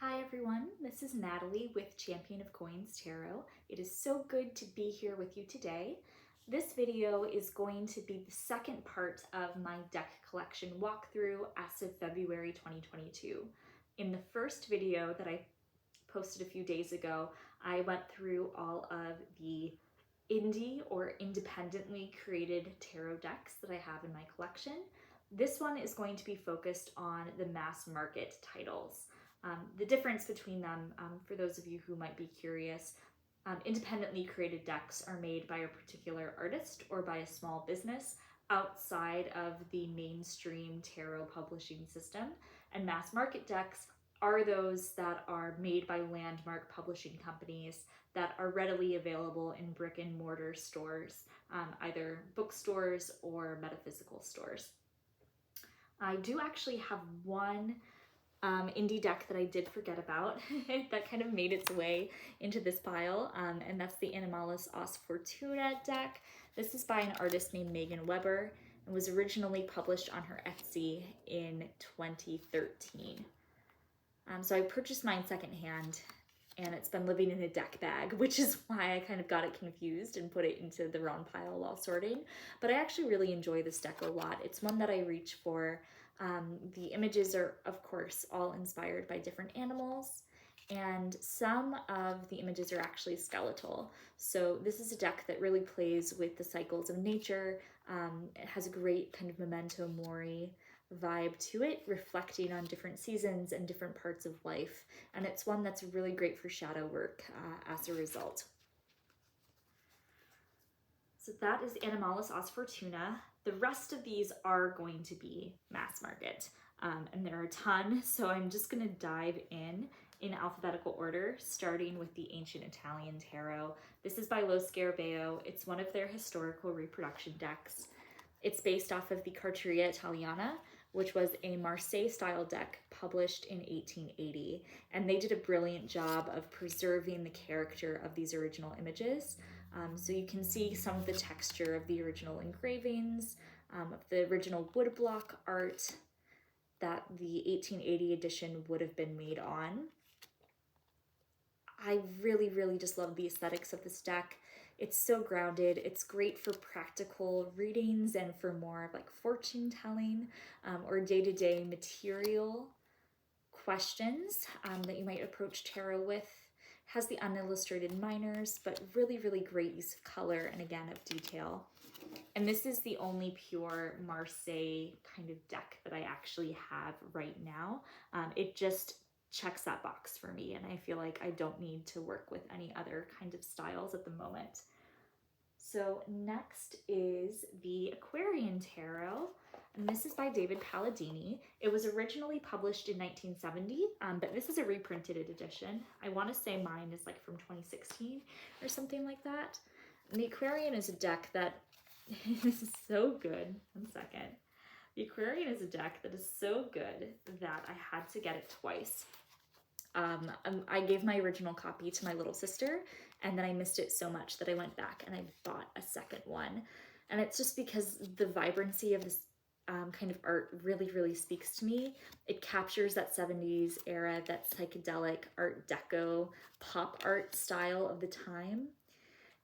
Hi everyone, this is Natalie with Champion of Coins Tarot. It is so good to be here with you today. This video is going to be the second part of my deck collection walkthrough as of February 2022. In the first video that I posted a few days ago, I went through all of the indie or independently created tarot decks that I have in my collection. This one is going to be focused on the mass market titles. The difference between them, for those of you who might be curious, independently created decks are made by a particular artist or by a small business outside of the mainstream tarot publishing system, and mass market decks are those that are made by landmark publishing companies that are readily available in brick and mortar stores, either bookstores or metaphysical stores. I do actually have one indie deck that I did forget about that kind of made its way into this pile, and that's the Animalis Os Fortuna deck. This is by an artist named Megan Weber and was originally published on her Etsy in 2013. So I purchased mine secondhand, and it's been living in a deck bag, which is why I kind of got it confused and put it into the wrong pile while sorting. But I actually really enjoy this deck a lot. It's one that I reach for. The images are, of course, all inspired by different animals, and some of the images are actually skeletal. So this is a deck that really plays with the cycles of nature. It has a great kind of memento mori vibe to it, reflecting on different seasons and different parts of life. And it's one that's really great for shadow work as a result. So that is Animalis Os Fortuna. The rest of these are going to be mass market, and there are a ton, so I'm just going to dive in alphabetical order, starting with the Ancient Italian Tarot. This is by Lo Scarabeo. It's one of their historical reproduction decks. It's based off of the Carteria Italiana, which was a Marseille-style deck published in 1880, and they did a brilliant job of preserving the character of these original images. So you can see some of the texture of the original engravings, of the original woodblock art that the 1880 edition would have been made on. I really just love the aesthetics of this deck. It's so grounded. It's great for practical readings and for more of like fortune telling or day-to-day material questions that you might approach tarot with. Has the unillustrated minors, but really great use of color and again of detail. And this is the only pure Marseille kind of deck that I actually have right now. It just checks that box for me, and I feel like I don't need to work with any other kind of styles at the moment. So next is the Aquarian Tarot, and this is by David Palladini. It was originally published in 1970, but this is a reprinted edition. I want to say mine is like from 2016 or something like that. And the Aquarian is a deck that this is so good. One second. The Aquarian is a deck that is so good that I had to get it twice. I gave my original copy to my little sister, and then I missed it so much that I went back and I bought a second one. And it's just because the vibrancy of this kind of art really speaks to me. It captures that 70s era, that psychedelic Art Deco pop art style of the time.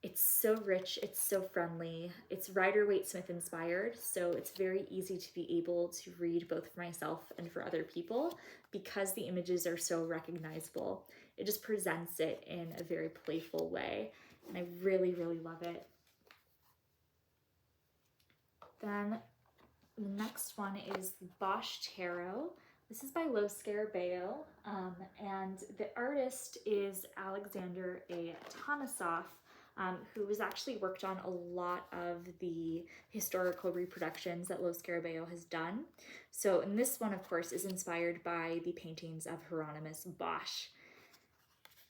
It's so rich, it's so friendly. It's Rider-Waite Smith inspired, so it's very easy to be able to read both for myself and for other people because the images are so recognizable. It just presents it in a very playful way, and I really love it. Then the next one is the Bosch Tarot. This is by Lo Scarabeo, and the artist is Alexander A. Tanasoff, who has actually worked on a lot of the historical reproductions that Lo Scarabeo has done. So, and this one, of course, is inspired by the paintings of Hieronymus Bosch.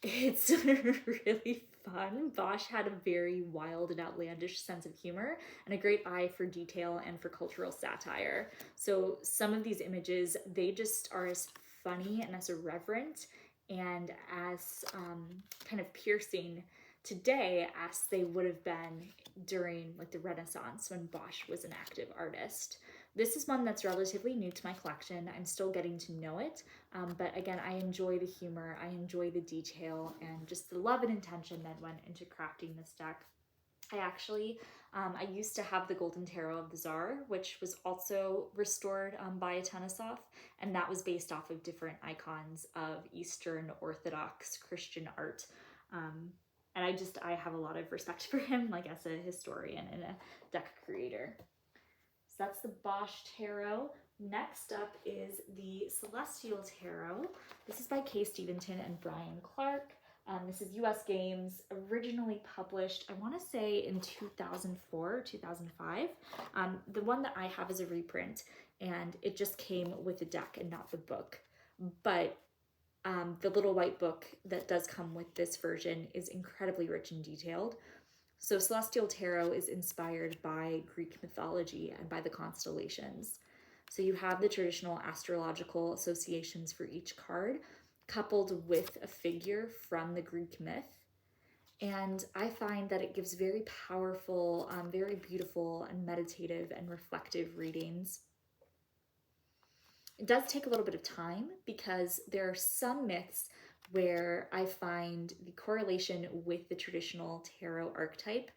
It's really fun. Bosch had a very wild and outlandish sense of humor and a great eye for detail and for cultural satire. So some of these images, they just are as funny and as irreverent and as kind of piercing today as they would have been during like the Renaissance when Bosch was an active artist. This is one that's relatively new to my collection. I'm still getting to know it, but again, I enjoy the humor, I enjoy the detail, and just the love and intention that went into crafting this deck. I actually, I used to have the Golden Tarot of the Tsar, which was also restored by Atanisov, and that was based off of different icons of Eastern Orthodox Christian art. And I have a lot of respect for him, like as a historian and a deck creator. So that's the Bosch Tarot. Next up is the Celestial Tarot. This is by Kay Steventon and Brian Clark. This is US Games, originally published, I want to say in 2004, 2005. The one that I have is a reprint, and it just came with the deck and not the book. But the little white book that does come with this version is incredibly rich and detailed. So Celestial Tarot is inspired by Greek mythology and by the constellations. So you have the traditional astrological associations for each card, coupled with a figure from the Greek myth. And I find that it gives very powerful, very beautiful and meditative and reflective readings. It does take a little bit of time because there are some myths where I find the correlation with the traditional tarot archetype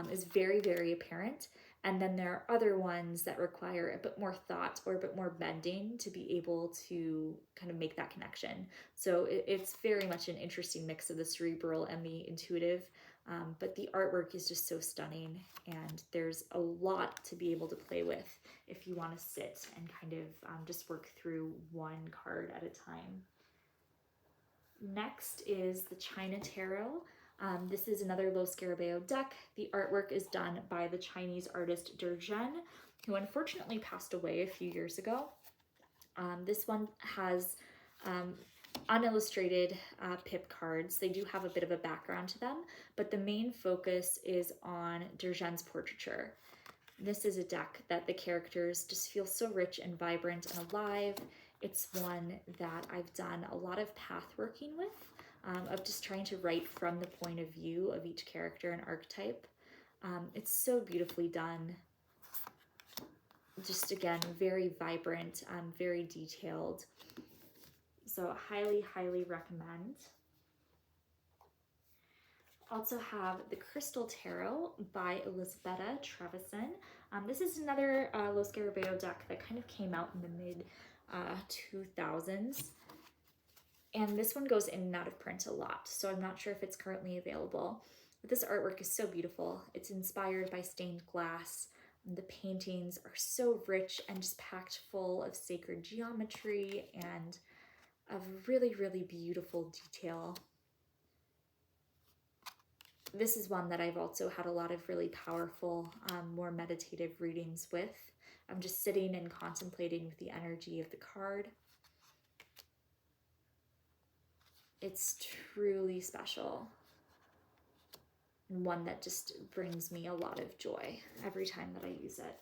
is very, very apparent. And then there are other ones that require a bit more thought or a bit more bending to be able to kind of make that connection. So it's very much an interesting mix of the cerebral and the intuitive, but the artwork is just so stunning, and there's a lot to be able to play with if you want to sit and kind of just work through one card at a time. Next is the China Tarot. This is another Lo Scarabeo deck. The artwork is done by the Chinese artist Zhen, who unfortunately passed away a few years ago. This one has unillustrated pip cards. They do have a bit of a background to them, but the main focus is on Zhen's portraiture. This is a deck that the characters just feel so rich and vibrant and alive. It's one that I've done a lot of path working with, of just trying to write from the point of view of each character and archetype. It's so beautifully done. Just again, very vibrant, very detailed. So highly, highly recommend. Also have the Crystal Tarot by Elisabetta Trevisan. This is another Lo Scarabeo deck that kind of came out in the mid 2000s. And this one goes in and out of print a lot, so I'm not sure if it's currently available. But this artwork is so beautiful. It's inspired by stained glass. The paintings are so rich and just packed full of sacred geometry and of really, really beautiful detail. This is one that I've also had a lot of really powerful, more meditative readings with. I'm just sitting and contemplating with the energy of the card. It's truly special, and one that just brings me a lot of joy every time that I use it.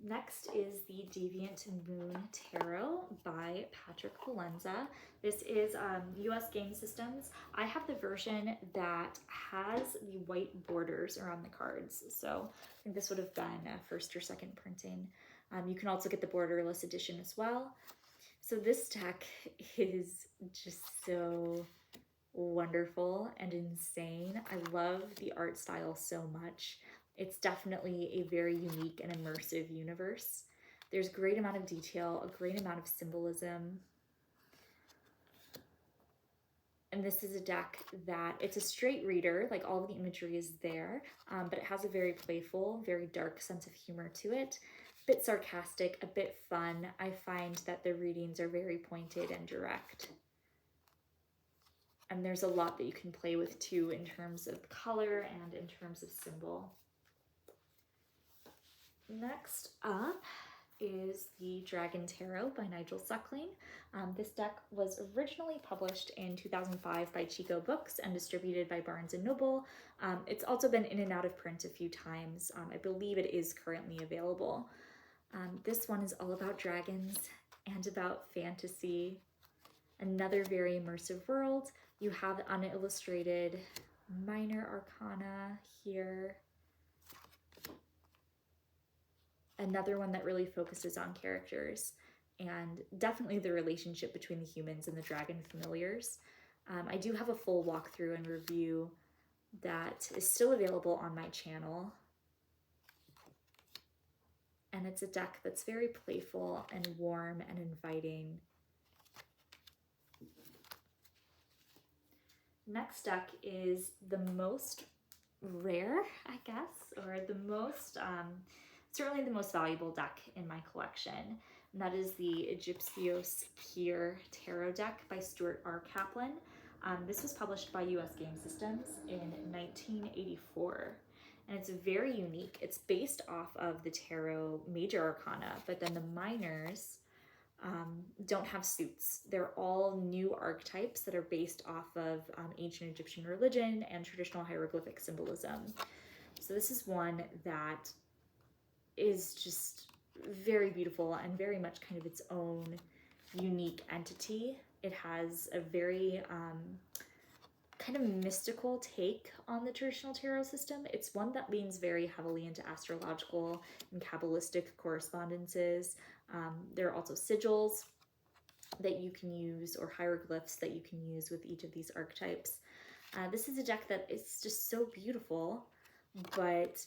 Next is the Deviant Moon Tarot by Patrick Valenza. This is US Game Systems. I have the version that has the white borders around the cards, so I think this would have been a first or second printing. You can also get the borderless edition as well. So this deck is just so wonderful and insane. I love the art style so much. It's definitely a very unique and immersive universe. There's a great amount of detail, a great amount of symbolism. And this is a deck that, it's a straight reader, like all of the imagery is there, but it has a very playful, very dark sense of humor to it. A bit sarcastic, a bit fun. I find that the readings are very pointed and direct. And there's a lot that you can play with too in terms of color and in terms of symbol. Next up is the Dragon Tarot by Nigel Suckling. This deck was originally published in 2005 by Chico Books and distributed by Barnes & Noble. It's also been in and out of print a few times. I believe it is currently available. This one is all about dragons and about fantasy. Another very immersive world. You have unillustrated minor arcana here. another one that really focuses on characters and definitely the relationship between the humans and the dragon familiars. I do have a full walkthrough and review that is still available on my channel. And it's a deck that's very playful and warm and inviting. Next deck is the most rare, I guess, or the most, certainly the most valuable deck in my collection. And that is the Egipcios Kier Tarot deck by Stuart R. Kaplan. This was published by US Game Systems in 1984. And it's very unique. It's based off of the tarot major arcana, but then the minors don't have suits. They're all new archetypes that are based off of ancient Egyptian religion and traditional hieroglyphic symbolism. So this is one that is just very beautiful and very much kind of its own unique entity. It has a very kind of mystical take on the traditional tarot system. It's one that leans very heavily into astrological and Kabbalistic correspondences. There are also sigils that you can use, or hieroglyphs that you can use with each of these archetypes. This is a deck that is just so beautiful, but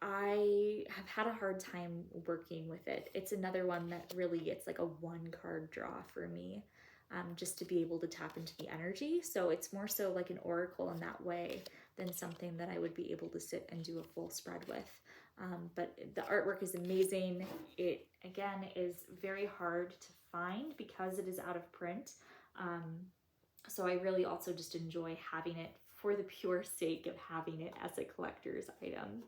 I have had a hard time working with it. It's another one that really, it's like a one-card draw for me. Just to be able to tap into the energy. So it's more so like an oracle in that way than something that I would be able to sit and do a full spread with. But the artwork is amazing. It, again, is very hard to find because it is out of print. So I really also just enjoy having it for the pure sake of having it as a collector's item.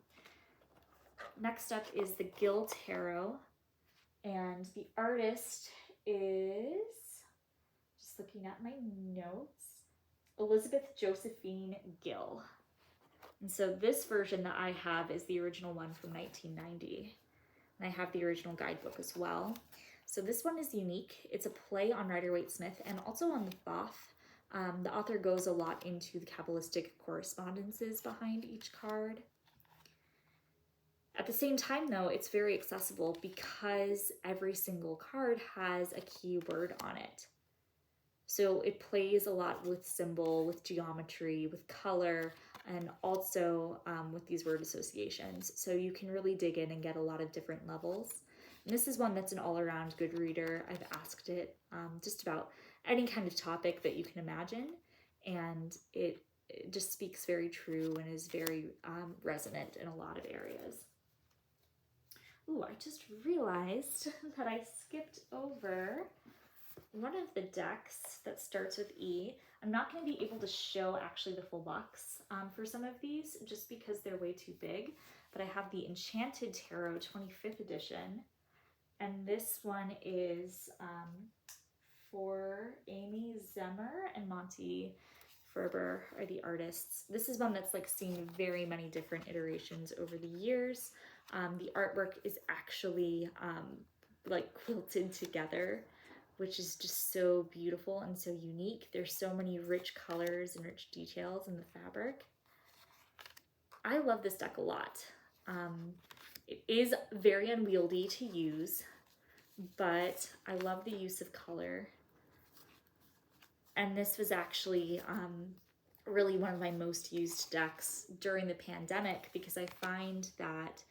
Next up is the Gill Tarot, and the artist is, looking at my notes, Elizabeth Josephine Gill. And so this version that I have is the original one from 1990. And I have the original guidebook as well. So this one is unique. It's a play on Rider-Waite-Smith and also on the Thoth. The author goes a lot into the Kabbalistic correspondences behind each card. At the same time, though, it's very accessible because every single card has a keyword on it. So it plays a lot with symbol, with geometry, with color, and also with these word associations. So you can really dig in and get a lot of different levels. And this is one that's an all-around good reader. I've asked it just about any kind of topic that you can imagine, and it just speaks very true and is very resonant in a lot of areas. Ooh, I just realized that I skipped over one of the decks that starts with E. I'm not going to be able to show actually the full box for some of these just because they're way too big, but I have the Enchanted Tarot 25th edition, and this one is for Amy Zemmer and Monty Ferber are the artists. This is one that's like seen very many different iterations over the years. The artwork is actually like quilted together, which is just so beautiful and so unique. There's so many rich colors and rich details in the fabric. I love this deck a lot. It is very unwieldy to use, but I love the use of color. And this was actually really one of my most used decks during the pandemic because I find that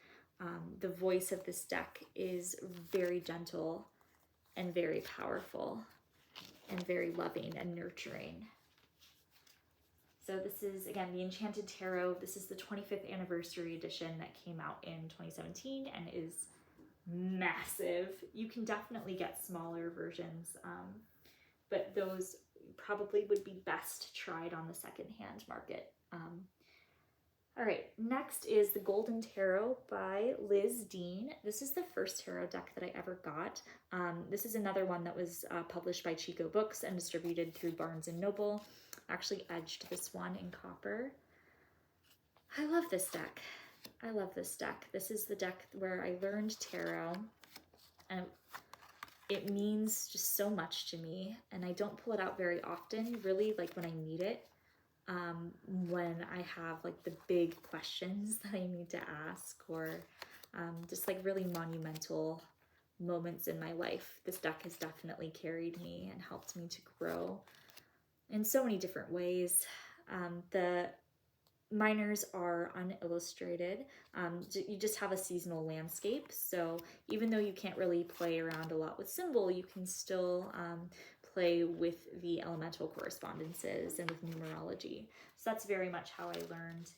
the voice of this deck is very gentle and very powerful and very loving and nurturing. So this is, again, the Enchanted Tarot. This is the 25th anniversary edition that came out in 2017 and is massive. You can definitely get smaller versions, but those probably would be best tried on the secondhand market. All right, next is the Golden Tarot by Liz Dean. This is the first tarot deck that I ever got. This is another one that was published by Chico Books and distributed through Barnes & Noble. I actually edged this one in copper. I love this deck. I love this deck. This is the deck where I learned tarot, and it means just so much to me, and I don't pull it out very often, really like when I need it. When I have like the big questions that I need to ask, or just like really monumental moments in my life. This deck has definitely carried me and helped me to grow in so many different ways. The minors are unillustrated. You just have a seasonal landscape, so even though you can't really play around a lot with symbol, you can still play with the elemental correspondences and with numerology. So that's very much how I learned.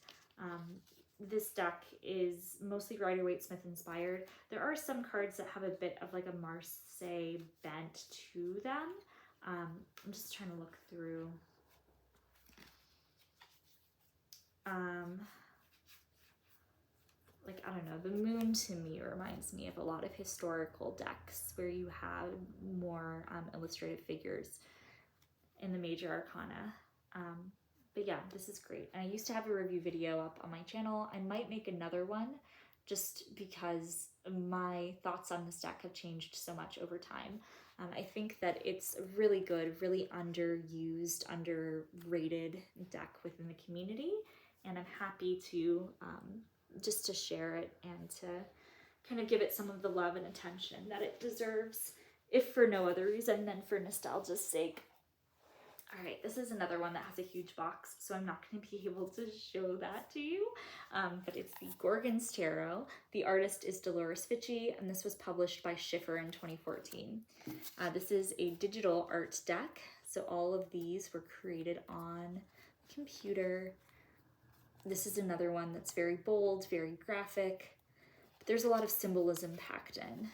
This deck is mostly Rider-Waite-Smith inspired. There are some cards that have a bit of like a Marseille bent to them. I'm just trying to look through. Like, I don't know, the moon to me reminds me of a lot of historical decks where you have more illustrated figures in the major arcana. But yeah, this is great. And I used to have a review video up on my channel. I might make another one just because my thoughts on this deck have changed so much over time. I think that it's a really good, really underused, underrated deck within the community. And I'm happy to just to share it and to kind of give it some of the love and attention that it deserves, if for no other reason than for nostalgia's sake. All right, this is another one that has a huge box, so I'm not going to be able to show that to you, but it's the Gorgon Tarot. The artist is Dolores Ficci, and this was published by Schiffer in 2014. This is a digital art deck, so all of these were created on the computer. This is another one that's very bold, very graphic, but there's a lot of symbolism packed in.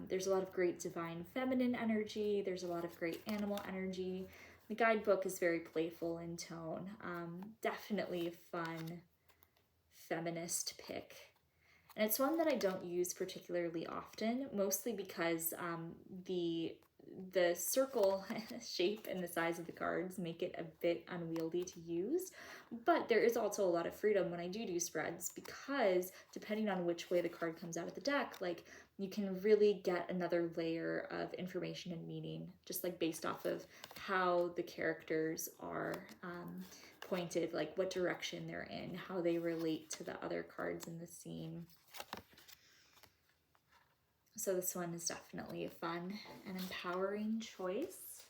There's a lot of great divine feminine energy. There's a lot of great animal energy. The guidebook is very playful in tone. Definitely a fun feminist pick. And it's one that I don't use particularly often, mostly because the circle shape and the size of the cards make it a bit unwieldy to use. But there is also a lot of freedom when I do spreads, because depending on which way the card comes out of the deck, like, you can really get another layer of information and meaning, just like based off of how the characters are pointed, like what direction they're in, how they relate to the other cards in the scene. So this one is definitely a fun and empowering choice.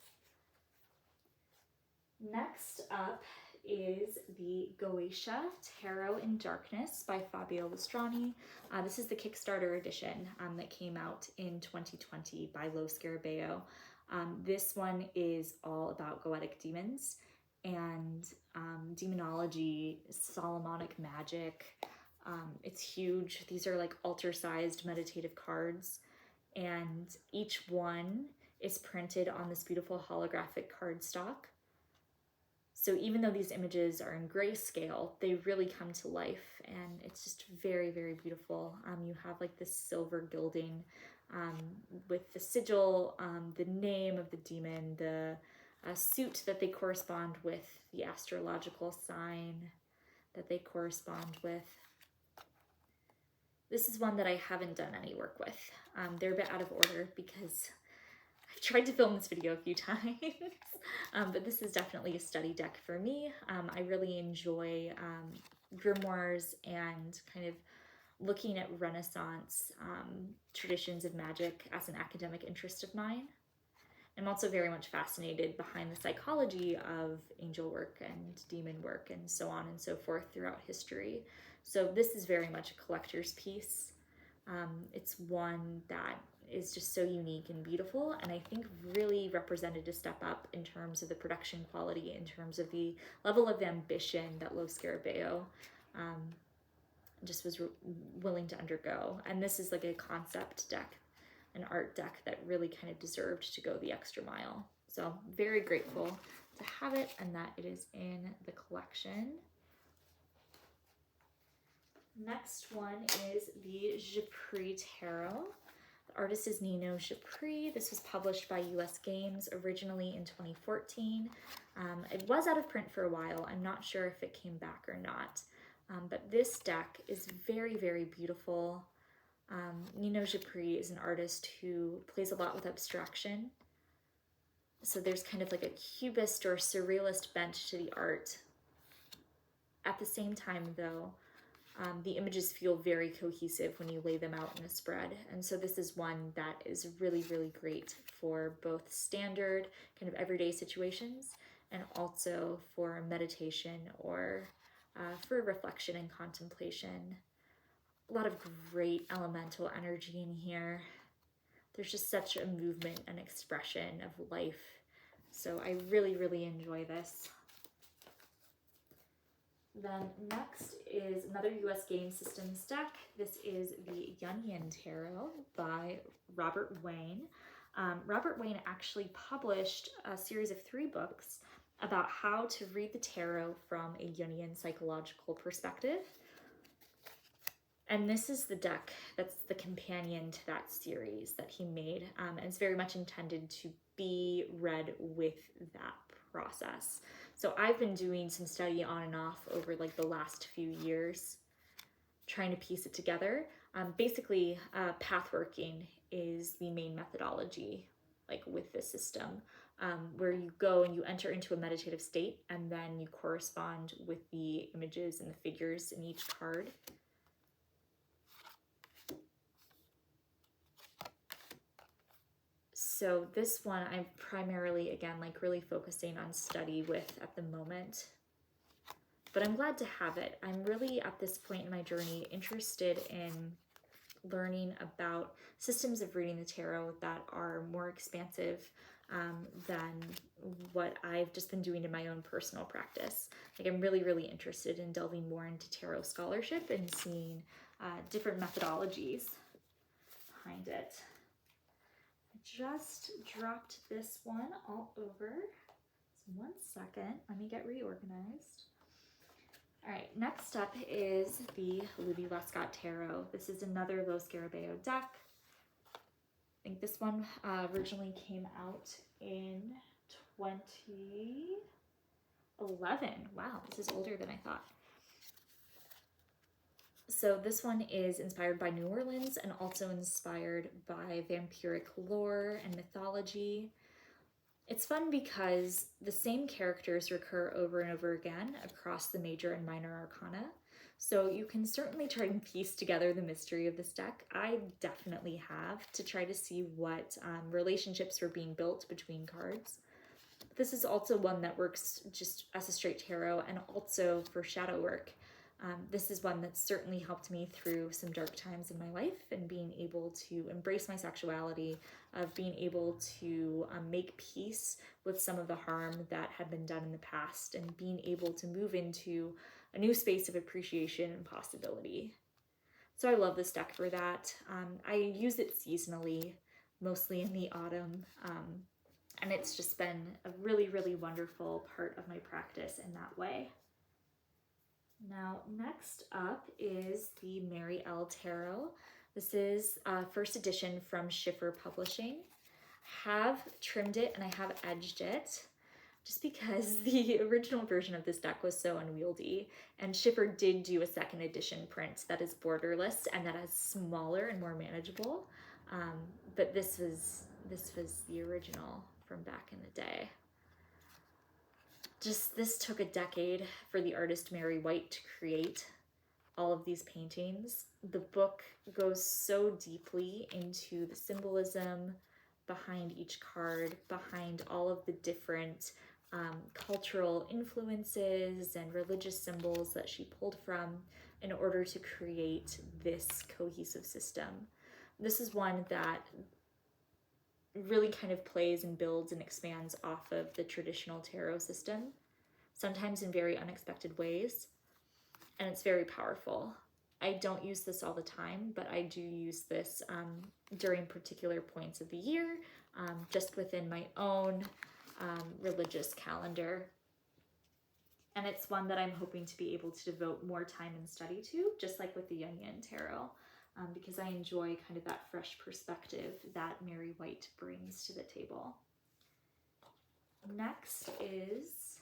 Next up is the Goetia Tarot in Darkness by Fabio Lustrani. This is the Kickstarter edition that came out in 2020 by Lo Scarabeo. This one is all about Goetic demons and demonology, Solomonic magic. It's huge. These are like altar-sized meditative cards, and each one is printed on this beautiful holographic cardstock. So even though these images are in grayscale, they really come to life, and it's just very, very beautiful. You have like this silver gilding with the sigil, the name of the demon, the suit that they correspond with, the astrological sign that they correspond with. This is one that I haven't done any work with. They're a bit out of order because I've tried to film this video a few times, but this is definitely a study deck for me. I really enjoy grimoires and kind of looking at Renaissance traditions of magic as an academic interest of mine. I'm also very much fascinated behind the psychology of angel work and demon work and so on and so forth throughout history. So this is very much a collector's piece. It's one that is just so unique and beautiful, and I think really represented a step up in terms of the production quality, in terms of the level of ambition that Lo Scarabeo just was willing to undergo. And this is like a concept deck, an art deck that really kind of deserved to go the extra mile. So very grateful to have it and that it is in the collection. Next one is the Japaridze Tarot. The artist is Nino Japri. This was published by US Games originally in 2014. It was out of print for a while. I'm not sure if it came back or not, but this deck is very, very beautiful. Nino Japri is an artist who plays a lot with abstraction. So there's kind of like a cubist or surrealist bent to the art. At the same time, though, the images feel very cohesive when you lay them out in a spread. And so this is one that is really, really great for both standard kind of everyday situations and also for meditation or for reflection and contemplation. A lot of great elemental energy in here. There's just such a movement and expression of life. So I really, really enjoy this. Then next is another US Game Systems deck. This is the Jungian Tarot by Robert Waite. Robert Waite actually published a series of 3 books about how to read the tarot from a Jungian psychological perspective. And this is the deck that's the companion to that series that he made. And it's very much intended to be read with that process. So I've been doing some study on and off over like the last few years, trying to piece it together. Basically, pathworking is the main methodology, like with this system, where you go and you enter into a meditative state and then you correspond with the images and the figures in each card. So this one I'm primarily, again, like really focusing on study with at the moment, but I'm glad to have it. I'm really at this point in my journey interested in learning about systems of reading the tarot that are more expansive than what I've just been doing in my own personal practice. Like I'm really, really interested in delving more into tarot scholarship and seeing different methodologies behind it. Just dropped this one all over. So 1 second, let me get reorganized. All right, next up is the Ludy Lescot Tarot. This is another Lo Scarabeo deck. I think this one originally came out in 2011. Wow, this is older than I thought. So this one is inspired by New Orleans and also inspired by vampiric lore and mythology. It's fun because the same characters recur over and over again across the major and minor arcana. So you can certainly try and piece together the mystery of this deck. I definitely have, to try to see what relationships are being built between cards. This is also one that works just as a straight tarot and also for shadow work. This is one that's certainly helped me through some dark times in my life and being able to embrace my sexuality, of being able to make peace with some of the harm that had been done in the past and being able to move into a new space of appreciation and possibility. So I love this deck for that. I use it seasonally, mostly in the autumn, and it's just been a really, really wonderful part of my practice in that way. Now, next up is the Mary L. Tarot. This is first edition from Schiffer Publishing. Have trimmed it and I have edged it just because the original version of this deck was so unwieldy, and Schiffer did do a second edition print that is borderless and that is smaller and more manageable. But this was the original from back in the day. This took a decade for the artist Mary Waite to create all of these paintings. The book goes so deeply into the symbolism behind each card, behind all of the different cultural influences and religious symbols that she pulled from in order to create this cohesive system. This is one that really kind of plays and builds and expands off of the traditional tarot system, sometimes in very unexpected ways, and it's very powerful. I don't use this all the time, but I do use this during particular points of the year, just within my own religious calendar. And it's one that I'm hoping to be able to devote more time and study to, just like with the Jungian Tarot. Because I enjoy kind of that fresh perspective that Mary Waite brings to the table. Next is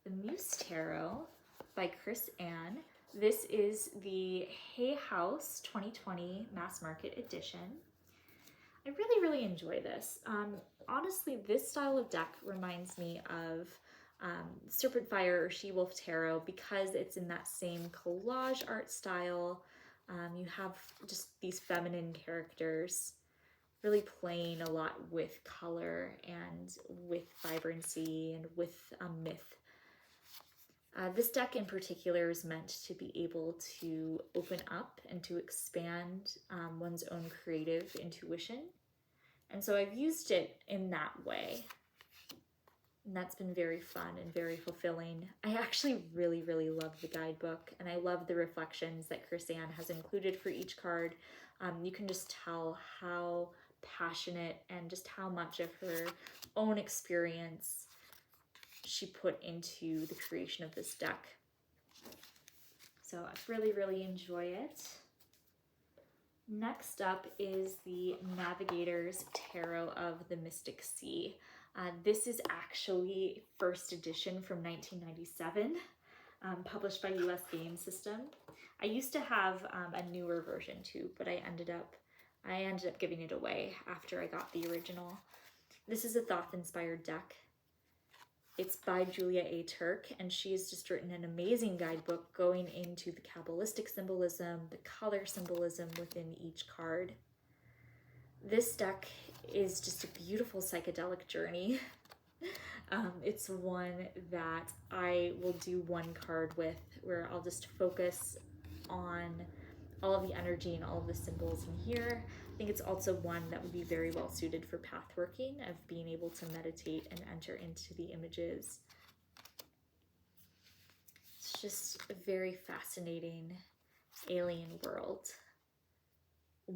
the Muse Tarot by Chris Ann. This is the Hay House 2020 Mass Market Edition. I really, really enjoy this. Honestly, this style of deck reminds me of Serpent Fire or She-Wolf Tarot, because it's in that same collage art style. You have just these feminine characters really playing a lot with color and with vibrancy and with myth. This deck in particular is meant to be able to open up and to expand one's own creative intuition. And so I've used it in that way. And that's been very fun and very fulfilling. I actually really, really love the guidebook, and I love the reflections that Chris-Anne has included for each card. You can just tell how passionate and just how much of her own experience she put into the creation of this deck. So I really, really enjoy it. Next up is the Navigators Tarot of the Mystic Sea. This is actually first edition from 1997, published by US Game System. I used to have a newer version too, but I ended up giving it away after I got the original. This is a Thoth-inspired deck. It's by Julia A. Turk, and she's just written an amazing guidebook going into the Kabbalistic symbolism, the color symbolism within each card. This deck is just a beautiful psychedelic journey. It's one that I will do one card with, where I'll just focus on all of the energy and all of the symbols in here. I think it's also one that would be very well suited for path working, of being able to meditate and enter into the images. It's just a very fascinating alien world.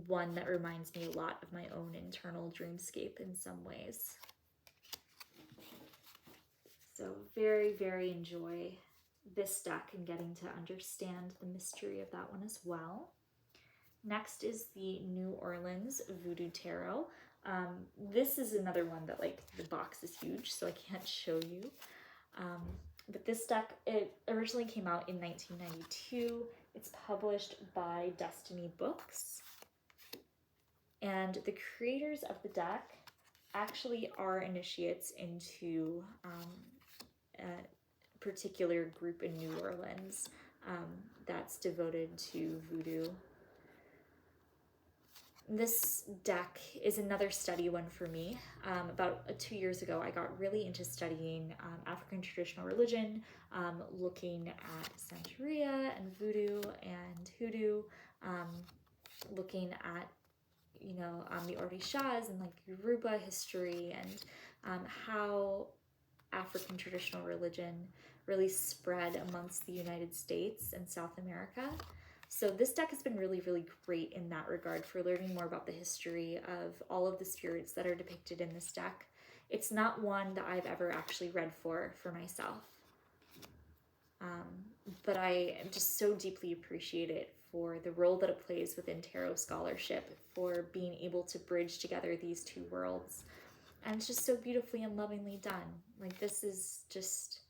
One that reminds me a lot of my own internal dreamscape in some ways. So very, very enjoy this deck and getting to understand the mystery of that one as well. Next is the New Orleans Voodoo Tarot. This is another one that, like, the box is huge, so I can't show you. But this deck, it originally came out in 1992. It's published by Destiny Books. And the creators of the deck actually are initiates into a particular group in New Orleans that's devoted to voodoo. This deck is another study one for me. About 2 years ago, I got really into studying African traditional religion, looking at Santeria and voodoo and hoodoo, looking at the Orishas and, like, Yoruba history, and how African traditional religion really spread amongst the United States and South America. So this deck has been really, really great in that regard for learning more about the history of all of the spirits that are depicted in this deck. It's not one that I've ever actually read for myself, but I just so deeply appreciate it for the role that it plays within tarot scholarship, for being able to bridge together these two worlds. And it's just so beautifully and lovingly done. Like, this is just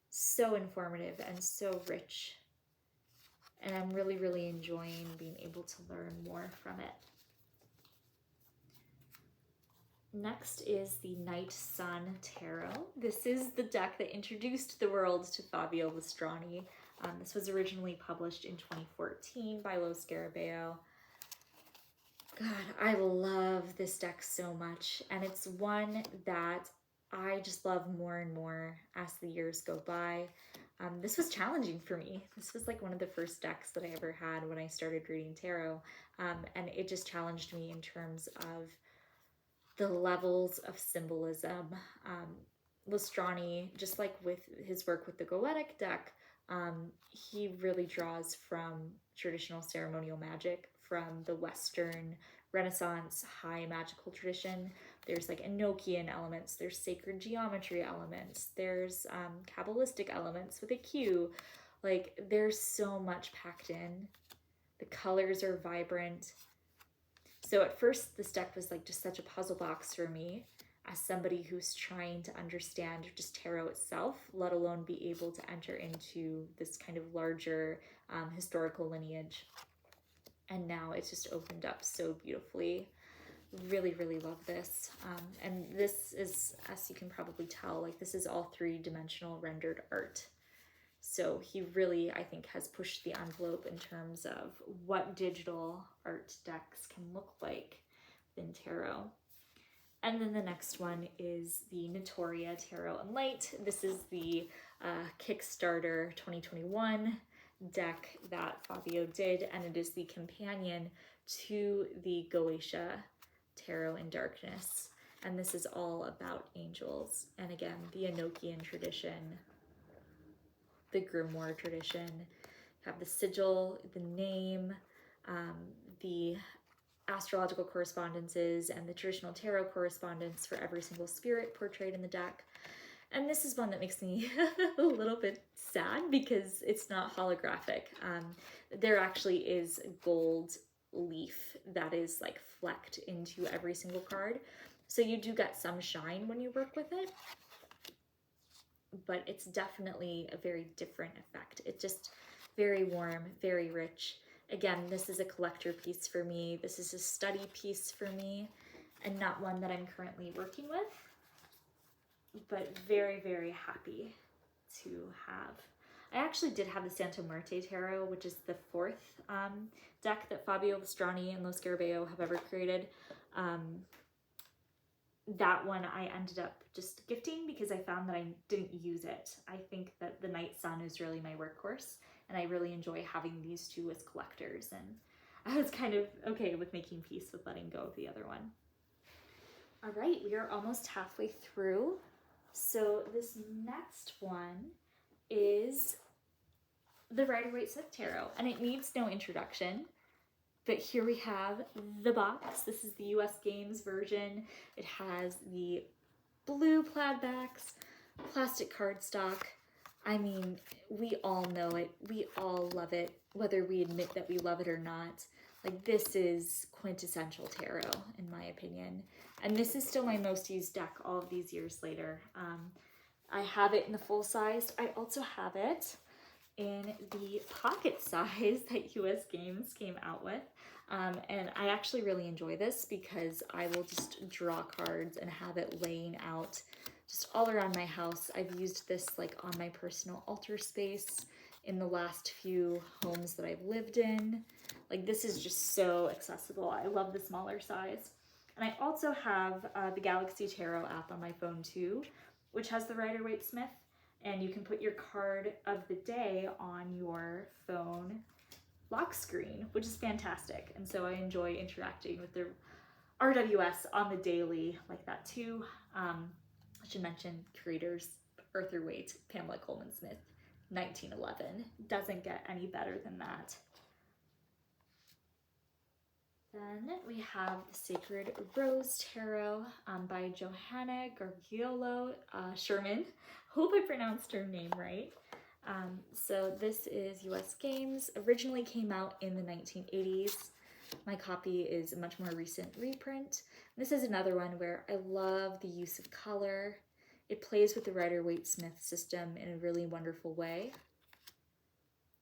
so informative and so rich. And I'm really, really enjoying being able to learn more from it. Next is the Night Sun Tarot. This is the deck that introduced the world to Fabio Lustrani. This was originally published in 2014 by Lo Scarabeo. God, I love this deck so much, and it's one that I just love more and more as the years go by. This was challenging for me. This was like one of the first decks that I ever had when I started reading tarot, and it just challenged me in terms of the levels of symbolism. Lustrani, just like with his work with the Goetic deck, he really draws from traditional ceremonial magic from the Western Renaissance high magical tradition. There's like Enochian elements, there's sacred geometry elements, there's Kabbalistic elements with a Q. Like, there's so much packed in. The colors are vibrant. So at first, this deck was like just such a puzzle box for me as somebody who's trying to understand just tarot itself, let alone be able to enter into this kind of larger historical lineage. And now it's just opened up so beautifully. Really, really love this. And this is, as you can probably tell, like this is all 3-dimensional rendered art. So he really, I think, has pushed the envelope in terms of what digital art decks can look like in tarot. And then the next one is the Notoria Tarot and Light. This is the Kickstarter 2021 deck that Fabio did, and it is the companion to the Goetia Tarot in Darkness. And this is all about angels. And again, the Enochian tradition, the grimoire tradition, have the sigil, the name, the astrological correspondences, and the traditional tarot correspondence for every single spirit portrayed in the deck. And this is one that makes me a little bit sad because it's not holographic. There actually is gold leaf that is like flecked into every single card. So you do get some shine when you work with it, but it's definitely a very different effect. It's just very warm, very rich. Again, this is a collector piece for me. This is a study piece for me, and not one that I'm currently working with, but very, very happy to have. I actually did have the Santa Muerte Tarot, which is the 4th deck that Fabio Pastrani and Lo Scarabeo have ever created. That one I ended up just gifting because I found that I didn't use it. I think that the Night Sun is really my workhorse, and I really enjoy having these two as collectors, and I was kind of okay with making peace with letting go of the other one. All right, we are almost halfway through. So this next one is the Rider-Waite Tarot, and it needs no introduction. But here we have the box. This is the US Games version. It has the blue plaid backs, plastic cardstock. I mean, we all know it. We all love it, whether we admit that we love it or not. Like, this is quintessential tarot, in my opinion. And this is still my most used deck all of these years later. I have it in the full size. I also have it in the pocket size that US Games came out with. And I actually really enjoy this because I will just draw cards and have it laying out just all around my house. I've used this like on my personal altar space in the last few homes that I've lived in. Like, this is just so accessible. I love the smaller size. And I also have the Galaxy Tarot app on my phone too, which has the Rider-Waite Smith, and you can put your card of the day on your phone lock screen, which is fantastic. And so I enjoy interacting with the RWS on the daily like that too. I should mention creators Arthur Waite, Pamela Coleman Smith, 1911. Doesn't get any better than that. Then we have the Sacred Rose Tarot by Johanna Gargiulo Sherman. Hope I pronounced her name right. So this is US Games. Originally came out in the 1980s. My copy is a much more recent reprint. This is another one where I love the use of color. It plays with the Rider-Waite Smith system in a really wonderful way.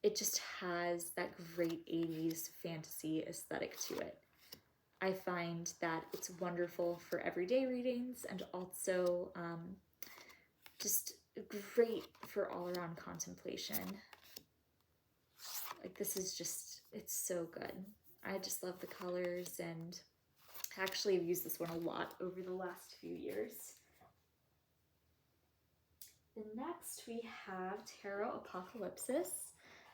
It just has that great 80s fantasy aesthetic to it. I find that it's wonderful for everyday readings and also just great for all-around contemplation. Like, this is just, it's so good. I just love the colors, and actually I've used this one a lot over the last few years. The next we have Tarot Apokalypsis.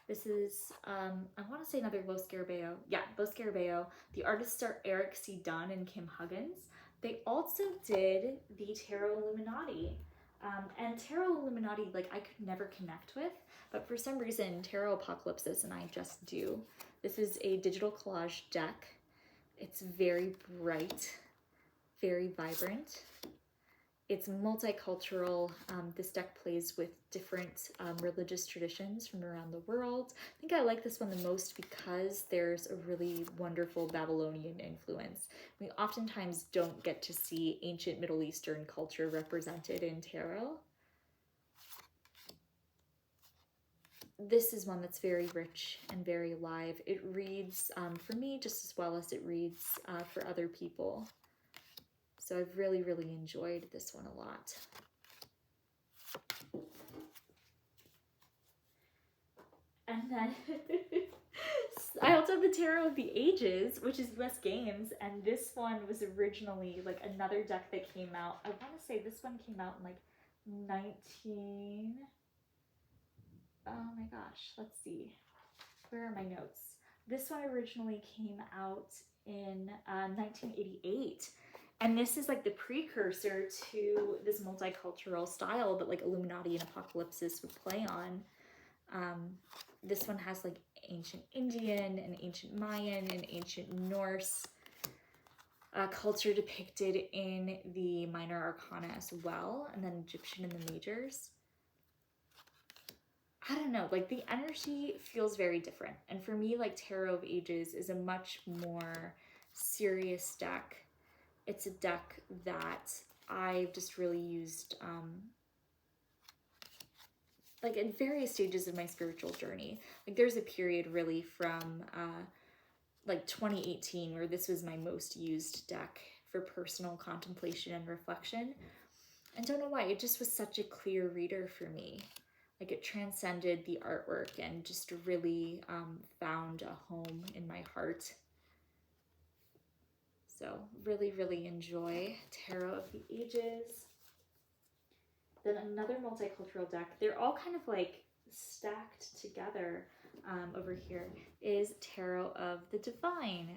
This is, I want to say another Lo Scarabeo. Yeah, Lo Scarabeo. The artists are Eric C. Dunn and Kim Huggins. They also did the Tarot Illuminati. And Tarot Illuminati, like, I could never connect with, but for some reason, Tarot Apokalypsis and I just do. This is a digital collage deck. It's very bright, very vibrant. It's multicultural. This deck plays with different religious traditions from around the world. I think I like this one the most because there's a really wonderful Babylonian influence. We oftentimes don't get to see ancient Middle Eastern culture represented in tarot. This is one that's very rich and very alive. It reads, for me, just as well as it reads for other people. So I've really, really enjoyed this one a lot. And then I also have the Tarot of the Ages, which is US Games, and this one was originally like another deck that came out. I want to say this one came out in like 19... Oh my gosh, let's see. Where are my notes? This one originally came out in 1988. And this is like the precursor to this multicultural style that like Illuminati and Apokalypsis would play on. This one has like ancient Indian and ancient Mayan and ancient Norse culture depicted in the minor arcana as well, and then Egyptian in the majors. I don't know, like the energy feels very different. And for me, like Tarot of Ages is a much more serious deck. It's a deck that I've just really used like at various stages of my spiritual journey. Like there's a period really from like 2018 where this was my most used deck for personal contemplation and reflection. And don't know why, it just was such a clear reader for me. Like it transcended the artwork and just really found a home in my heart. So really, really enjoy Tarot of the Ages. Then another multicultural deck, they're all kind of like stacked together over here, is Tarot of the Divine,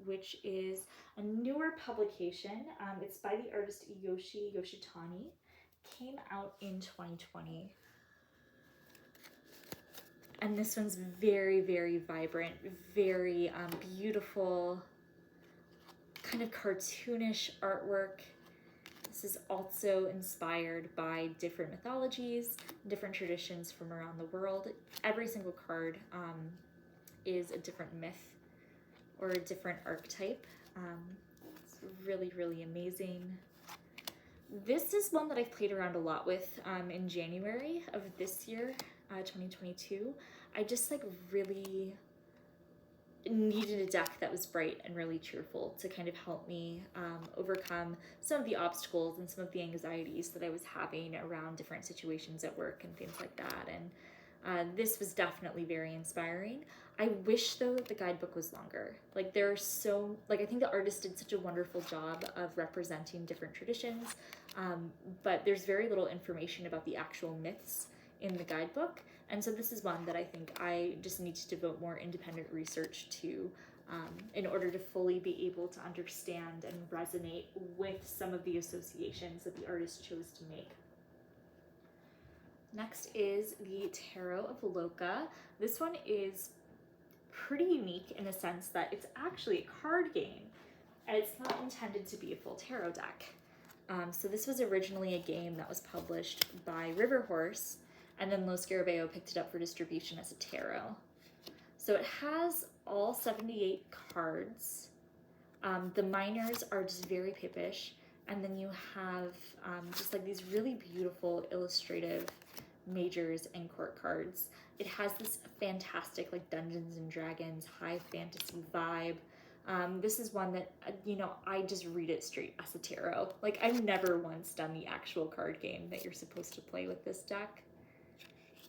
which is a newer publication. It's by the artist Yoshitani. Came out in 2020. And this one's very, very vibrant, very beautiful, kind of cartoonish artwork. This is also inspired by different mythologies, different traditions from around the world. Every single card is a different myth or a different archetype. It's really, really amazing. This is one that I've played around a lot with in January of this year, 2022. I just like really needed a deck that was bright and really cheerful to kind of help me overcome some of the obstacles and some of the anxieties that I was having around different situations at work and things like that. And this was definitely very inspiring. I wish though that the guidebook was longer. Like there are so, like I think the artist did such a wonderful job of representing different traditions, but there's very little information about the actual myths in the guidebook. And so this is one that I think I just need to devote more independent research to in order to fully be able to understand and resonate with some of the associations that the artist chose to make. Next is the Tarot of Loka. This one is pretty unique in the sense that it's actually a card game and it's not intended to be a full tarot deck. So this was originally a game that was published by Riverhorse, and then Lo Scarabeo picked it up for distribution as a tarot. So it has all 78 cards. The minors are just very pippish, and then you have just like these really beautiful illustrative majors and court cards. It has this fantastic like Dungeons and Dragons high fantasy vibe. This is one that, you know, I just read it straight as a tarot. Like I've never once done the actual card game that you're supposed to play with this deck.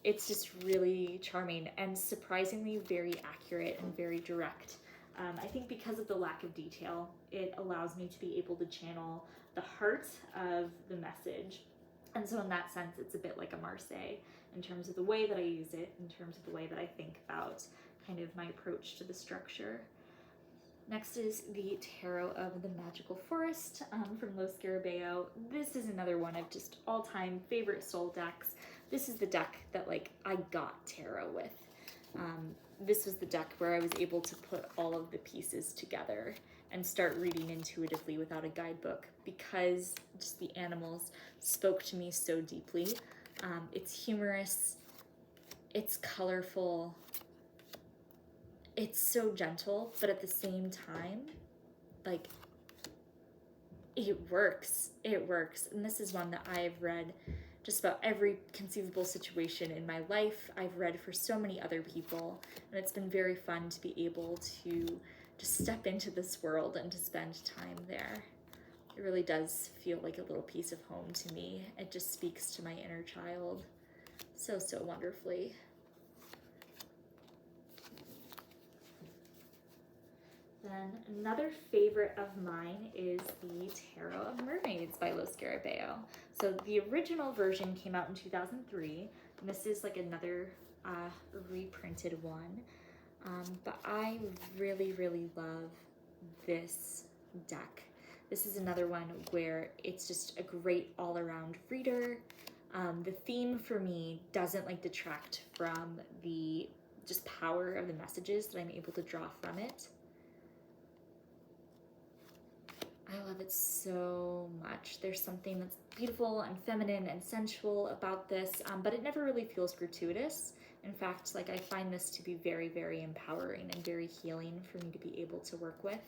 It's just really charming and surprisingly very accurate and very direct. I think because of the lack of detail, it allows me to be able to channel the heart of the message. And so in that sense, it's a bit like a Marseille in terms of the way that I use it, in terms of the way that I think about kind of my approach to the structure. Next is the Tarot of the Magical Forest from Lo Scarabeo. This is another one of just all-time favorite soul decks. This is the deck that like I got tarot with. This was the deck where I was able to put all of the pieces together and start reading intuitively without a guidebook because just the animals spoke to me so deeply. It's humorous, it's colorful, it's so gentle, but at the same time, like, it works. It works. And this is one that I've read just about every conceivable situation in my life. I've read for so many other people, and it's been very fun to be able to just step into this world and to spend time there. It really does feel like a little piece of home to me. It just speaks to my inner child so, so wonderfully. Then another favorite of mine is the Tarot of Mermaids by Lescot. So the original version came out in 2003, and this is like another reprinted one. But I really, really love this deck. This is another one where it's just a great all-around reader. The theme for me doesn't like detract from the just power of the messages that I'm able to draw from it. I love it so much. There's something that's beautiful and feminine and sensual about this, but it never really feels gratuitous. In fact, like I find this to be very, very empowering and very healing for me to be able to work with.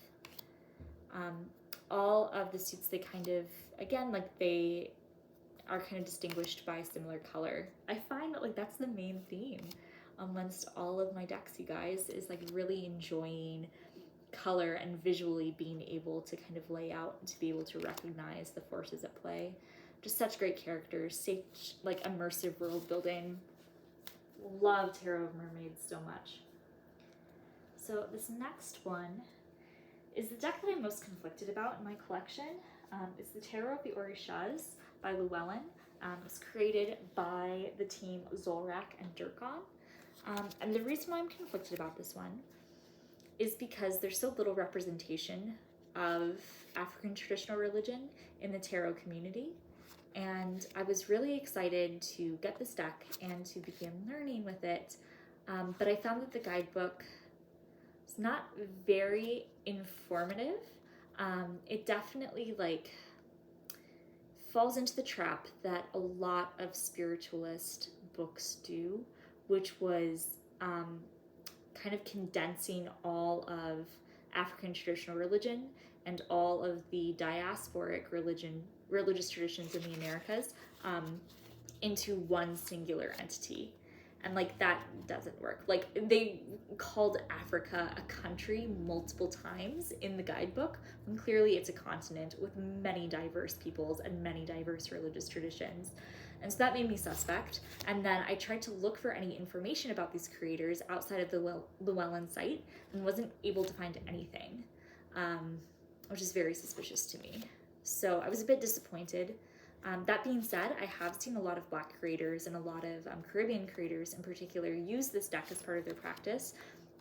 All of the suits, they kind of, again, like they are kind of distinguished by a similar color. I find that like that's the main theme amongst all of my decks, you guys, is like really enjoying color and visually being able to kind of lay out and to be able to recognize the forces at play. Just such great characters, such like immersive world building. Love Tarot of Mermaids so much. So this next one is the deck that I'm most conflicted about in my collection. It's the Tarot of the Orishas by Llewellyn. It was created by the team Zolrak and Durkon. And the reason why I'm conflicted about this one is because there's so little representation of African traditional religion in the tarot community. And I was really excited to get this deck and to begin learning with it. But I found that the guidebook is not very informative. It definitely like falls into the trap that a lot of spiritualist books do, which was kind of condensing all of African traditional religion and all of the diasporic religious traditions in the Americas into one singular entity. And like that doesn't work. Like they called Africa a country multiple times in the guidebook, when clearly it's a continent with many diverse peoples and many diverse religious traditions. And so that made me suspect. And then I tried to look for any information about these creators outside of the Llewellyn site and wasn't able to find anything, which is very suspicious to me. So I was a bit disappointed. That being said, I have seen a lot of Black creators and a lot of Caribbean creators in particular use this deck as part of their practice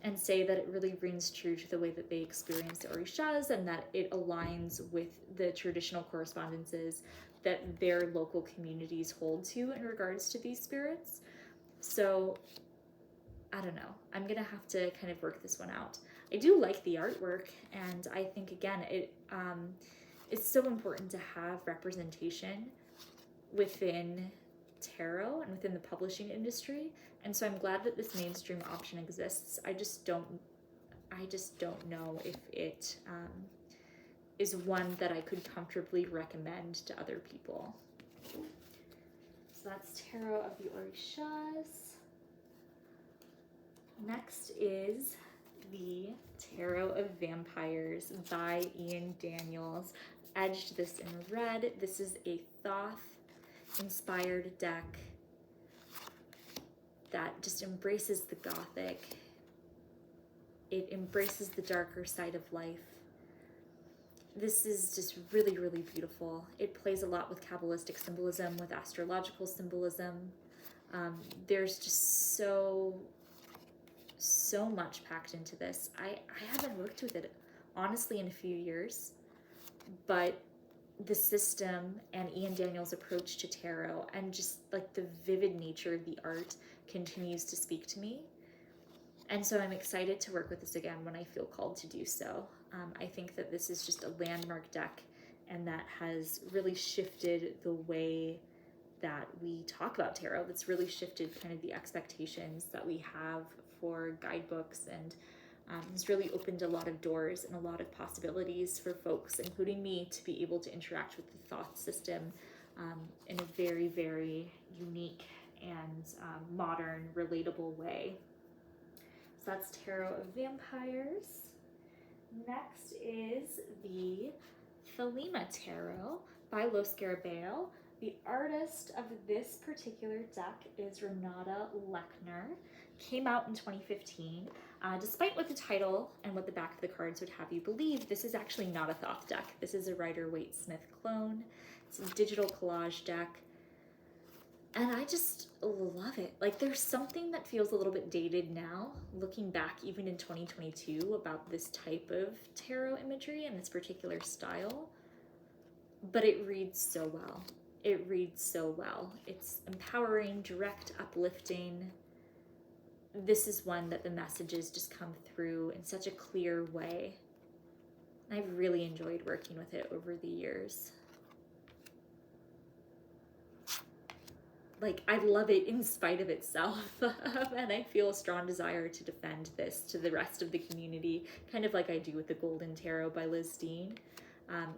and say that it really rings true to the way that they experience the Orishas and that it aligns with the traditional correspondences that their local communities hold to in regards to these spirits. So I don't know. I'm gonna have to kind of work this one out. I do like the artwork, and I think again it's so important to have representation within tarot and within the publishing industry. And so I'm glad that this mainstream option exists. I just don't know if it is one that I could comfortably recommend to other people. So that's Tarot of the Orishas. Next is the Tarot of Vampyres by Ian Daniels. Edged this in red. This is a Thoth inspired deck that just embraces the Gothic. It embraces the darker side of life. This is just really, really beautiful. It plays a lot with Kabbalistic symbolism, with astrological symbolism. There's just so much packed into this. I haven't worked with it, honestly, in a few years, but the system and Ian Daniels' approach to tarot and just like the vivid nature of the art continues to speak to me. And so I'm excited to work with this again when I feel called to do so. I think that this is just a landmark deck and that has really shifted the way that we talk about tarot. That's really shifted kind of the expectations that we have for guidebooks, and has really opened a lot of doors and a lot of possibilities for folks, including me, to be able to interact with the Thoth system in a very, very unique and modern, relatable way. So that's Tarot of Vampyres. Next is the Thelema Tarot by Lescot. The artist of this particular deck is Renata Lechner. Came out in 2015. Despite what the title and what the back of the cards would have you believe, this is actually not a Thoth deck. This is a Rider-Waite Smith clone. It's a digital collage deck. And I just love it. Like, there's something that feels a little bit dated now, looking back even in 2022, about this type of tarot imagery and this particular style. But it reads so well. It reads so well. It's empowering, direct, uplifting. This is one that the messages just come through in such a clear way. And I've really enjoyed working with it over the years. Like, I love it in spite of itself, and I feel a strong desire to defend this to the rest of the community, kind of like I do with the Golden Tarot by Liz Dean.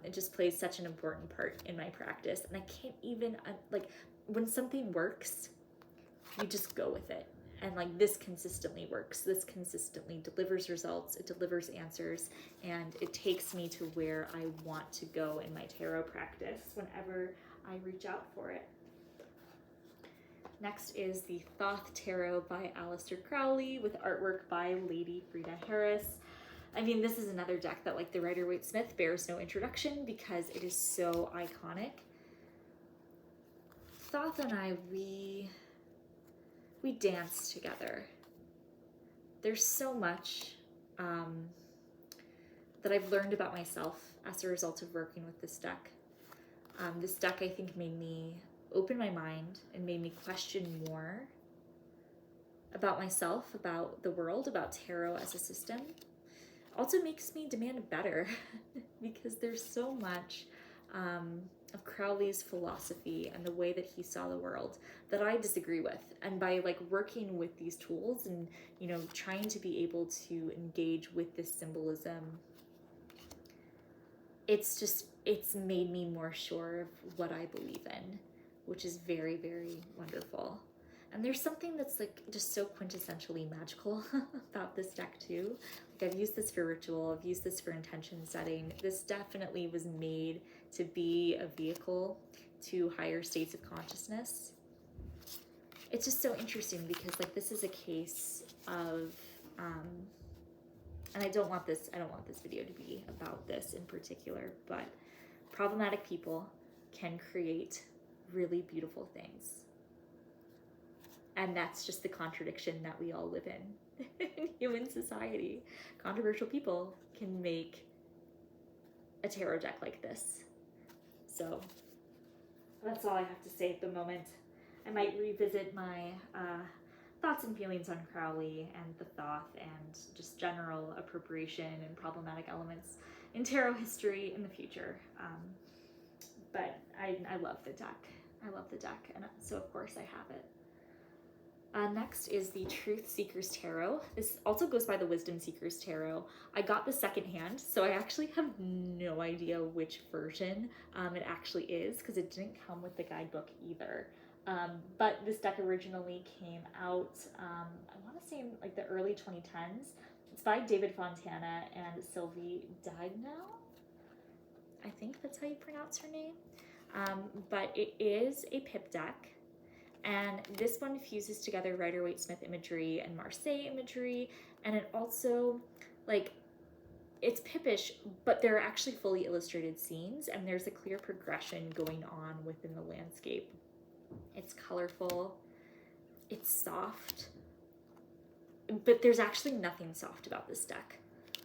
It just plays such an important part in my practice, and I can't even, like, when something works, you just go with it. And like, this consistently works. This consistently delivers results, it delivers answers, and it takes me to where I want to go in my tarot practice whenever I reach out for it. Next is the Thoth Tarot by Aleister Crowley with artwork by Lady Frida Harris. I mean, this is another deck that, like the Rider-Waite Smith, bears no introduction because it is so iconic. Thoth and I, we dance together. There's so much that I've learned about myself as a result of working with this deck. This deck, I think, made me open my mind and made me question more about myself, about the world, about tarot as a system. Also makes me demand better because there's so much of Crowley's philosophy and the way that he saw the world that I disagree with. And by like working with these tools and, you know, trying to be able to engage with this symbolism, it's made me more sure of what I believe in, which is very, very wonderful. And there's something that's like just so quintessentially magical about this deck too. Like, I've used this for ritual, I've used this for intention setting. This definitely was made to be a vehicle to higher states of consciousness. It's just so interesting because like, this is a case of, and I don't want this video to be about this in particular, but problematic people can create really beautiful things. And that's just the contradiction that we all live in human society. Controversial people can make a tarot deck like this. So that's all I have to say at the moment. I might revisit my thoughts and feelings on Crowley and the Thoth and just general appropriation and problematic elements in tarot history in the future. But I love the deck. I love the deck, and so of course I have it. Next is the Truth Seekers Tarot. This also goes by the Wisdom Seekers Tarot. I got the second hand, so I actually have no idea which version it actually is because it didn't come with the guidebook either. But this deck originally came out, I want to say in like the early 2010s. It's by David Fontana and Sylvie Daigneault. I think that's how you pronounce her name. But it is a pip deck, and this one fuses together Rider-Waite Smith imagery and Marseille imagery, and it also, like, it's pippish, but there are actually fully illustrated scenes, and there's a clear progression going on within the landscape. It's colorful, it's soft, but there's actually nothing soft about this deck.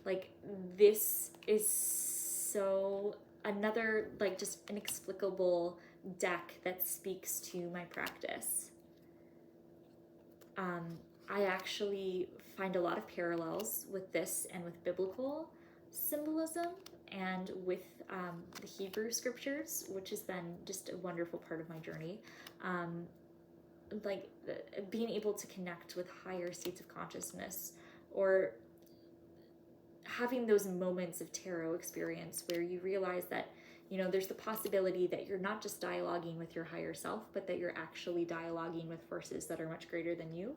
Like, this is so another, like, just inexplicable deck that speaks to my practice. I actually find a lot of parallels with this and with biblical symbolism and with the Hebrew scriptures, which has been just a wonderful part of my journey. Like, being able to connect with higher states of consciousness, or having those moments of tarot experience where you realize that, you know, there's the possibility that you're not just dialoguing with your higher self, but that you're actually dialoguing with forces that are much greater than you.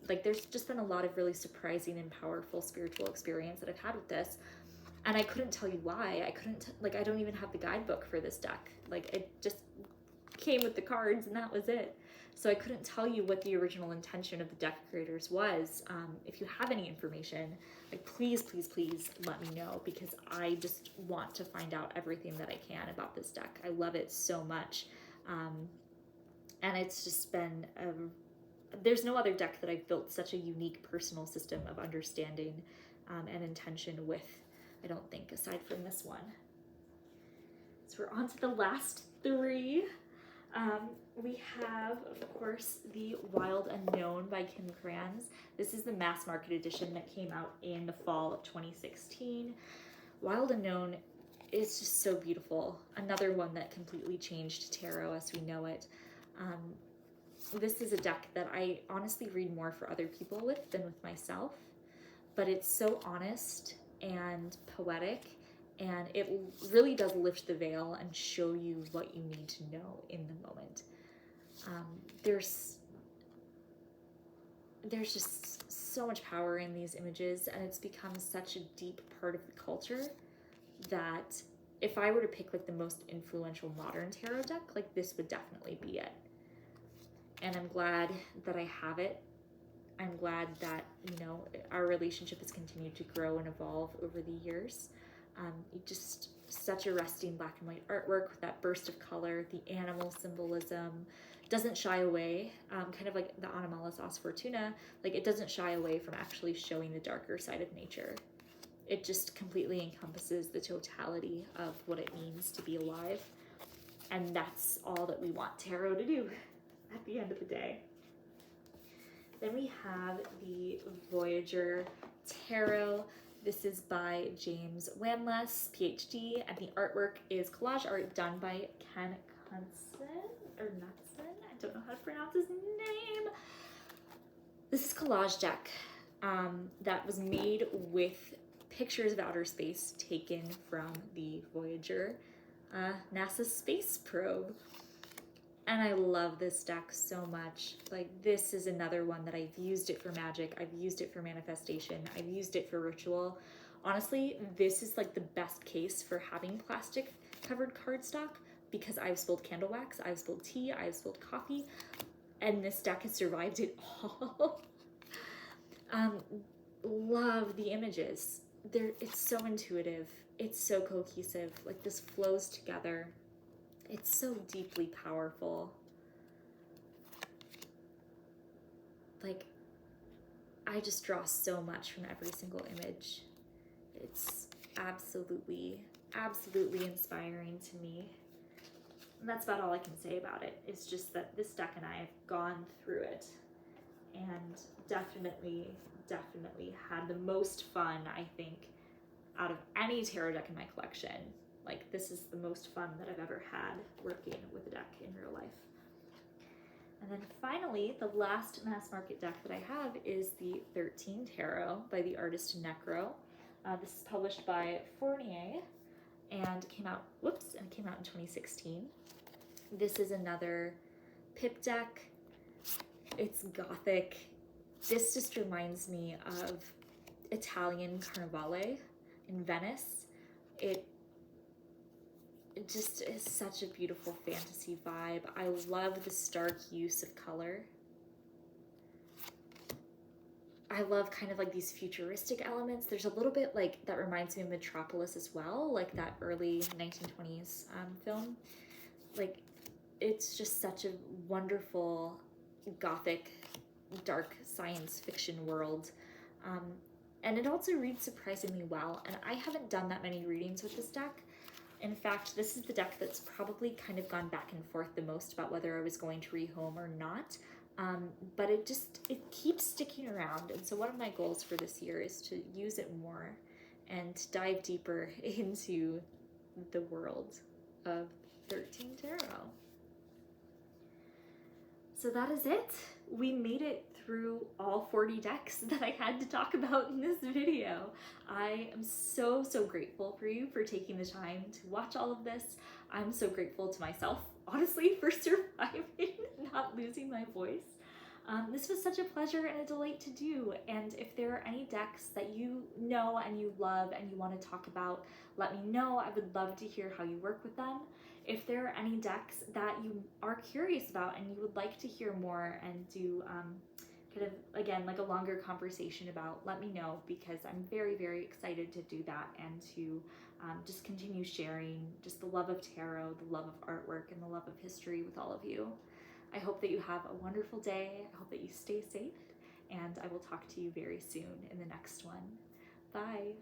Like, there's just been a lot of really surprising and powerful spiritual experience that I've had with this. And I couldn't tell you why. I don't even have the guidebook for this deck. Like, it just came with the cards and that was it. So I couldn't tell you what the original intention of the deck creators was. If you have any information, like, please, please, please let me know, because I just want to find out everything that I can about this deck. I love it so much. And it's just been, there's no other deck that I've built such a unique personal system of understanding and intention with, I don't think, aside from this one. So we're on to the last three. We have, of course, the Wild Unknown by Kim Krans. This is the mass market edition that came out in the fall of 2016. Wild Unknown is just so beautiful. Another one that completely changed tarot as we know it. This is a deck that I honestly read more for other people with than with myself, but it's so honest and poetic, and it really does lift the veil and show you what you need to know in the moment. There's just so much power in these images, and it's become such a deep part of the culture that if I were to pick like the most influential modern tarot deck, like this would definitely be it. And I'm glad that I have it. I'm glad that, you know, our relationship has continued to grow and evolve over the years. Just such arresting black and white artwork with that burst of color, the animal symbolism, doesn't shy away, kind of like the Animalis Os Fortuna, like it doesn't shy away from actually showing the darker side of nature. It just completely encompasses the totality of what it means to be alive. And that's all that we want tarot to do at the end of the day. Then we have the Voyager Tarot. This is by James Wanless, PhD, and the artwork is collage art done by Ken Knudsen. I don't know how to pronounce his name. This is collage deck that was made with pictures of outer space taken from the Voyager NASA space probe. And I love this deck so much. Like, this is another one that I've used it for magic. I've used it for manifestation. I've used it for ritual. Honestly, this is like the best case for having plastic covered cardstock, because I've spilled candle wax, I've spilled tea, I've spilled coffee, and this deck has survived it all. Love the images. It's so intuitive. It's so cohesive. Like, this flows together. It's so deeply powerful. Like, I just draw so much from every single image. It's absolutely, absolutely inspiring to me. And that's about all I can say about it. It's just that this deck and I have gone through it and definitely had the most fun, I think, out of any tarot deck in my collection. Like, this is the most fun that I've ever had working with a deck in real life. And then finally, the last mass market deck that I have is the XIII Tarot by the artist Necro. This is published by Fournier and came out in 2016. This is another pip deck. It's gothic. This just reminds me of Italian Carnevale in Venice. It just is such a beautiful fantasy vibe. I love the stark use of color. I love kind of like these futuristic elements. There's a little bit like that reminds me of Metropolis as well, like that early 1920s film. Like, it's just such a wonderful gothic, dark science fiction world. And it also reads surprisingly well. And I haven't done that many readings with this deck. In fact, this is the deck that's probably kind of gone back and forth the most about whether I was going to rehome or not. But it keeps sticking around. And so one of my goals for this year is to use it more and dive deeper into the world of XIII Tarot. So that is it. We made it through all 40 decks that I had to talk about in this video. I am so, so grateful for you for taking the time to watch all of this. I'm so grateful to myself, honestly, for surviving, not losing my voice. This was such a pleasure and a delight to do, and if there are any decks that you know and you love and you want to talk about, let me know. I would love to hear how you work with them. If there are any decks that you are curious about and you would like to hear more and do kind of, again, like a longer conversation about, let me know, because I'm very, very excited to do that and to just continue sharing just the love of tarot, the love of artwork, and the love of history with all of you. I hope that you have a wonderful day. I hope that you stay safe, and I will talk to you very soon in the next one. Bye.